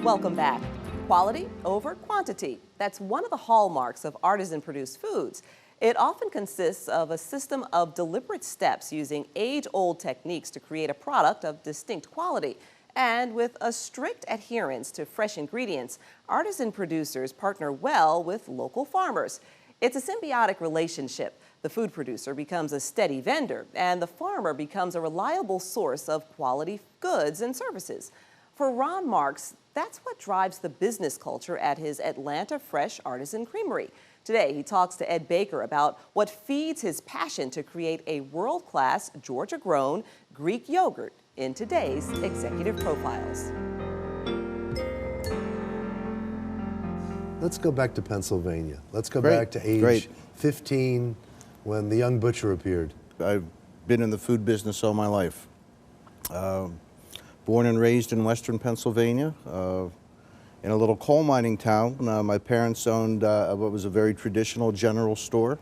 Welcome back. Quality over quantity. That's one of the hallmarks of artisan-produced foods. It often consists of a system of deliberate steps using age-old techniques to create a product of distinct quality. And with a strict adherence to fresh ingredients, artisan producers partner well with local farmers. It's a symbiotic relationship. The food producer becomes a steady vendor, and the farmer becomes a reliable source of quality goods and services. For Ron Marks, that's what drives the business culture at his Atlanta Fresh Artisan Creamery. Today, he talks to Ed Baker about what feeds his passion to create a world-class, Georgia-grown Greek yogurt in today's Executive Profiles. Let's go back to Pennsylvania. Let's go back to age 15 when the young butcher appeared. I've been in the food business all my life. Born and raised in western Pennsylvania, in a little coal mining town. My parents owned what was a very traditional general store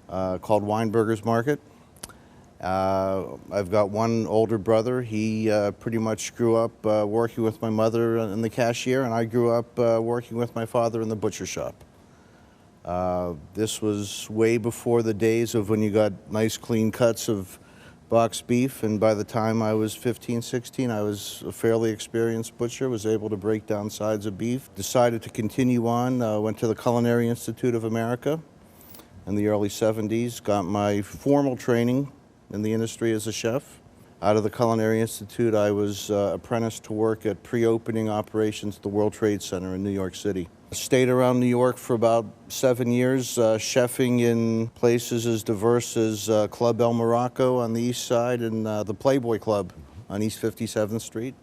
called Weinberger's Market. I've got one older brother. He pretty much grew up working with my mother in the cashier, and I grew up working with my father in the butcher shop. This was way before the days of when you got nice clean cuts of boxed beef, and by the time I was 15, 16, I was a fairly experienced butcher, was able to break down sides of beef. Decided to continue on, went to the Culinary Institute of America in the early 70s, got my formal training in the industry as a chef. Out of the Culinary Institute, I was apprenticed to work at pre-opening operations at the World Trade Center in New York City. Stayed around New York for about 7 years, chefing in places as diverse as Club El Morocco on the east side and the Playboy Club on East 57th Street.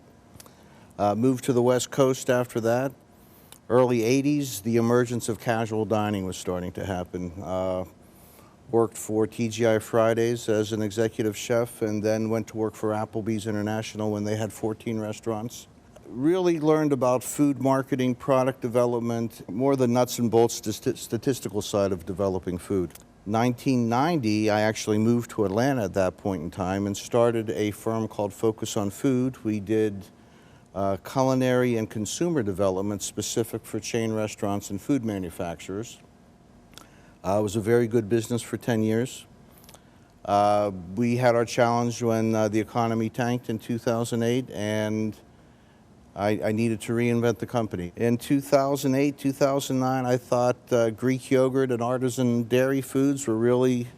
Moved to the West Coast after that. Early 80s, the emergence of casual dining was starting to happen. Worked for TGI Fridays as an executive chef, and then went to work for Applebee's International when they had 14 restaurants. Really learned about food marketing, product development, more the nuts and bolts statistical side of developing food. 1990, I actually moved to Atlanta at that point in time and started a firm called Focus on Food. We did culinary and consumer development specific for chain restaurants and food manufacturers. It was a very good business for 10 years. We had our challenge when the economy tanked in 2008, and I needed to reinvent the company. In 2008, 2009, I thought Greek yogurt and artisan dairy foods were really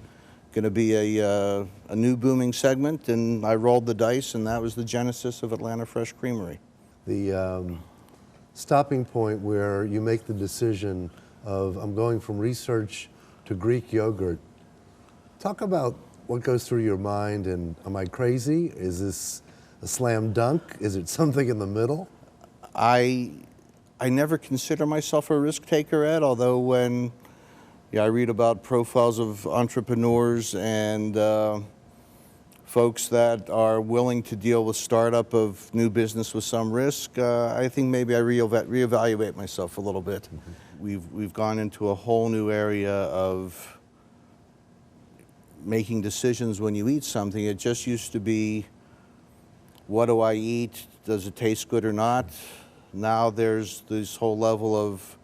going to be a new booming segment, and I rolled the dice, and that was the genesis of Atlanta Fresh Creamery. The stopping point where you make the decision of, I'm going from research to Greek yogurt. Talk about what goes through your mind, and am I crazy? Is this a slam dunk? Is it something in the middle? I never consider myself a risk taker, Ed, although when I read about profiles of entrepreneurs and folks that are willing to deal with startup of new business with some risk, I think maybe I reevaluate myself a little bit. Mm-hmm. We've gone into a whole new area of making decisions when you eat something. It just used to be, what do I eat? Does it taste good or not? Now there's this whole level of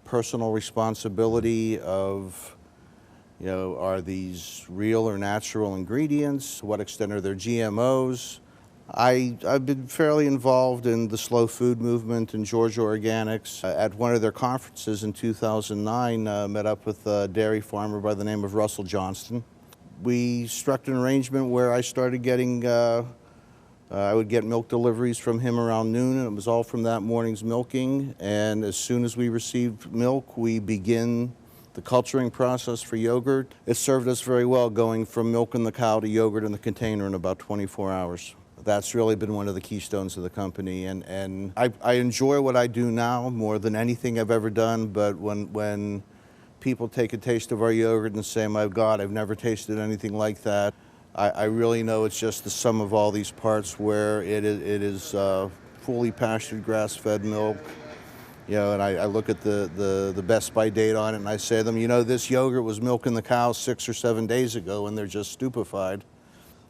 personal responsibility of, are these real or natural ingredients? To what extent are there GMOs? I've been fairly involved in the slow food movement in Georgia Organics. At one of their conferences in 2009, met up with a dairy farmer by the name of Russell Johnston. We struck an arrangement where I started getting, I would get milk deliveries from him around noon, and it was all from that morning's milking. And as soon as we received milk, we begin the culturing process for yogurt. It served us very well, going from milking the cow to yogurt in the container in about 24 hours. That's really been one of the keystones of the company, and I enjoy what I do now more than anything I've ever done, but when people take a taste of our yogurt and say, my God, I've never tasted anything like that, I really know it's just the sum of all these parts, where it is fully pastured grass-fed milk. And I look at the best by date on it, and I say to them, this yogurt was milking the cow 6 or 7 days ago, and they're just stupefied.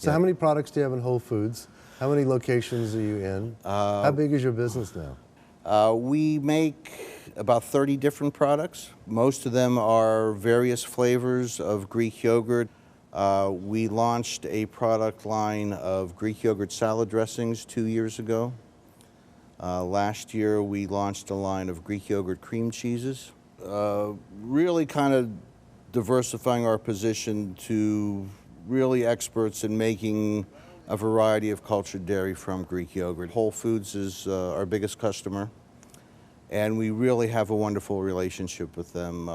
So how many products do you have in Whole Foods? How many locations are you in? How big is your business now? We make about 30 different products. Most of them are various flavors of Greek yogurt. We launched a product line of Greek yogurt salad dressings 2 years ago. Last year we launched a line of Greek yogurt cream cheeses. Really kind of diversifying our position to really experts in making a variety of cultured dairy from Greek yogurt. Whole Foods is our biggest customer, and we really have a wonderful relationship with them.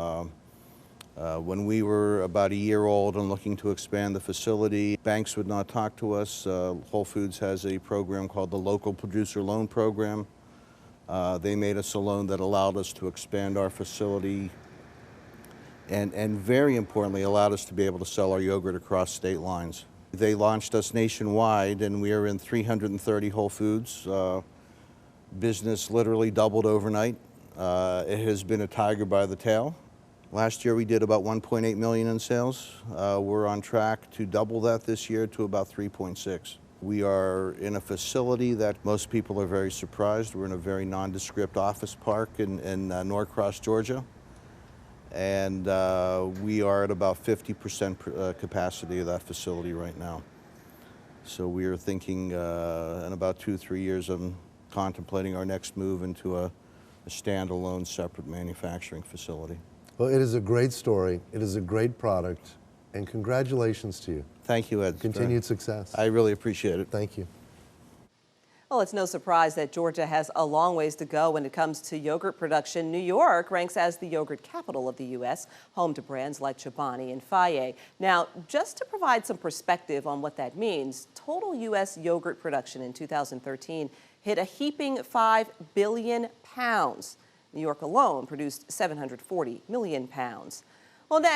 When we were about a year old and looking to expand the facility, banks would not talk to us. Whole Foods has a program called the Local Producer Loan Program. They made us a loan that allowed us to expand our facility and very importantly allowed us to be able to sell our yogurt across state lines. They launched us nationwide and we are in 330 Whole Foods. Business literally doubled overnight. It has been a tiger by the tail. Last year we did about 1.8 million in sales. We're on track to double that this year to about 3.6. We are in a facility that most people are very surprised. We're in a very nondescript office park in Norcross, Georgia. And we are at about 50% capacity of that facility right now. So we are thinking in about 2-3 years of contemplating our next move into a standalone separate manufacturing facility. Well, it is a great story. It is a great product. And congratulations to you. Thank you, Ed. Continued success. I really appreciate it. Thank you. Well, it's no surprise that Georgia has a long ways to go when it comes to yogurt production. New York ranks as the yogurt capital of the U.S., home to brands like Chobani and Fage. Now, just to provide some perspective on what that means, total U.S. yogurt production in 2013 hit a heaping 5 billion pounds. New York alone produced 740 million pounds. Well, next.